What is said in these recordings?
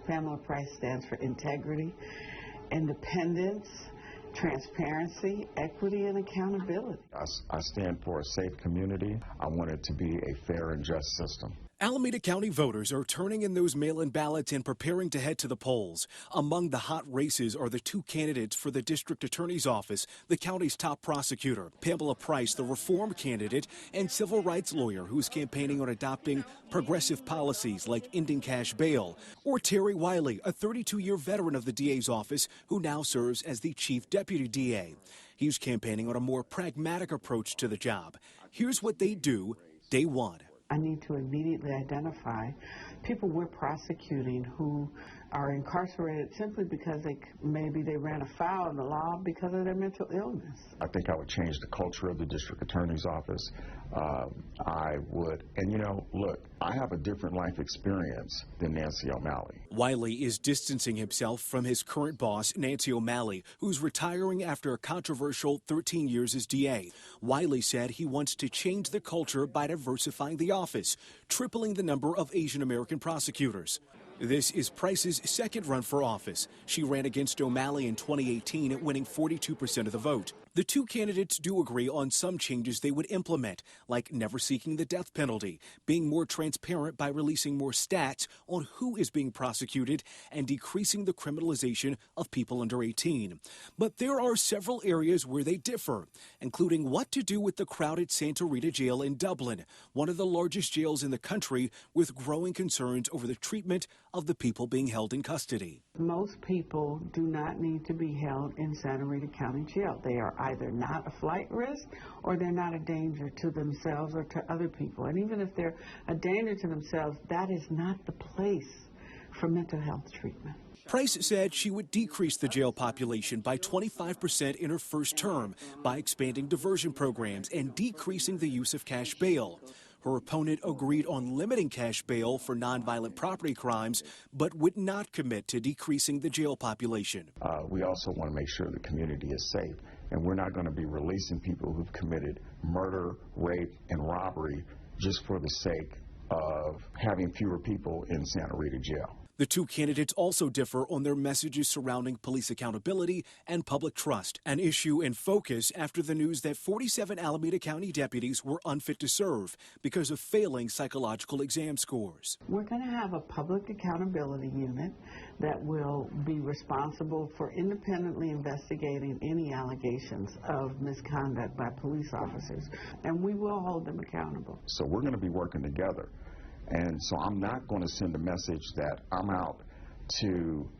Pamela Price stands for integrity, independence, transparency, equity, and accountability. I stand for a safe community. I want it to be a fair and just system. Alameda County voters are turning in those mail-in ballots and preparing to head to the polls. Among the hot races are the two candidates for the district attorney's office, the county's top prosecutor, Pamela Price, the reform candidate, and civil rights lawyer who's campaigning on adopting progressive policies like ending cash bail, or Terry Wiley, a 32-year veteran of the DA's office who now serves as the chief deputy DA. He's campaigning on a more pragmatic approach to the job. Here's what they do day one. I need to immediately identify people we're prosecuting who are incarcerated simply because maybe they ran afoul of the law because of their mental illness. I think I would change the culture of the district attorney's office. I would, and look, I have a different life experience than Nancy O'Malley. Wiley is distancing himself from his current boss, Nancy O'Malley, who's retiring after a controversial 13 years as DA. Wiley said he wants to change the culture by diversifying the office, tripling the number of Asian American prosecutors. This is Price's second run for office. She ran against O'Malley in 2018, winning 42% of the vote. The two candidates do agree on some changes they would implement, like never seeking the death penalty, being more transparent by releasing more stats on who is being prosecuted, and decreasing the criminalization of people under 18. But there are several areas where they differ, including what to do with the crowded Santa Rita jail in Dublin, one of the largest jails in the country, with growing concerns over the treatment of the people being held in custody. Most people do not need to be held in Santa Rita County Jail. They are either not a flight risk or they're not a danger to themselves or to other people. And even if they're a danger to themselves, that is not the place for mental health treatment. Price said she would decrease the jail population by 25% in her first term by expanding diversion programs and decreasing the use of cash bail. Her opponent agreed on limiting cash bail for nonviolent property crimes, but would not commit to decreasing the jail population. We also want to make sure the community is safe, and we're not going to be releasing people who've committed murder, rape, and robbery just for the sake of having fewer people in Santa Rita jail. The two candidates also differ on their messages surrounding police accountability and public trust, an issue in focus after the news that 47 Alameda County deputies were unfit to serve because of failing psychological exam scores. We're going to have a public accountability unit that will be responsible for independently investigating any allegations of misconduct by police officers, and we will hold them accountable. So we're going to be working together. And so I'm not going to send a message that I'm out to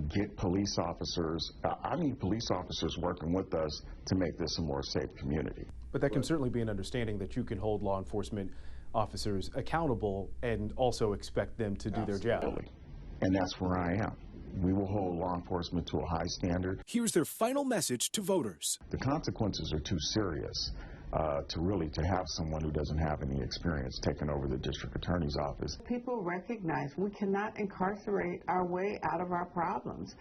get police officers. I need police officers working with us to make this a more safe community. But that can certainly be an understanding that you can hold law enforcement officers accountable and also expect them to do their job. And that's where I am. We will hold law enforcement to a high standard. Here's their final message to voters. The consequences are too serious to have someone who doesn't have any experience taking over the district attorney's office. People recognize we cannot incarcerate our way out of our problems.